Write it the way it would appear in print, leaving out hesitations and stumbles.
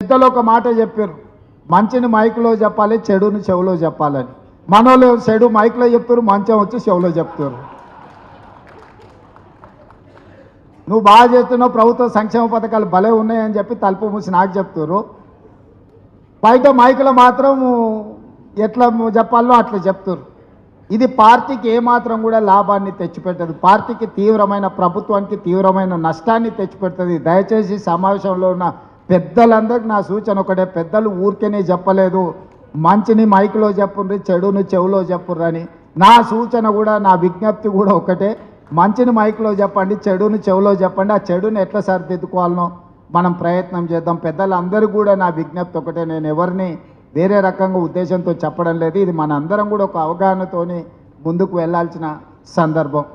పెద్దలు ఒక మాట చెప్పారు, మంచిని మైక్లో చెప్పాలి, చెడుని చెవులో చెప్పాలని. మనోళ్ళు చెడు మైక్లో చెప్తారు, మంచం వచ్చి చెవులో చెప్తారు. నువ్వు బాగా చేస్తున్నావు, ప్రభుత్వ సంక్షేమ పథకాలు భలే ఉన్నాయని చెప్పి తలుపు మూసి నాకు చెప్తారు. బయట మైకులో మాత్రం ఎట్లా చెప్పాలో అట్లా చెప్తారు. ఇది పార్టీకి ఏమాత్రం కూడా లాభాన్ని తెచ్చిపెట్టదు. పార్టీకి తీవ్రమైన, ప్రభుత్వానికి తీవ్రమైన నష్టాన్ని తెచ్చిపెడుతుంది. దయచేసి సమావేశంలో ఉన్న పెద్దలందరికీ నా సూచన ఒకటే, పెద్దలు ఊరికేనే చెప్పలేదు, మంచిని మైకులో చెప్పుర్రి, చెడుని చెవులో చెప్పుర్రని. నా సూచన కూడా, నా విజ్ఞప్తి కూడా ఒకటే, మంచిని మైకులో చెప్పండి, చెడుని చెవులో చెప్పండి. ఆ చెడుని ఎట్లా సరిదిద్దుకోవాలనో మనం ప్రయత్నం చేద్దాం. పెద్దలందరూ కూడా నా విజ్ఞప్తి ఒకటే, నేను ఎవరిని వేరే రకంగా ఉద్దేశంతో చెప్పడం లేదు. ఇది మన అందరం కూడా ఒక అవగాహనతోని ముందుకు వెళ్ళాల్సిన సందర్భం.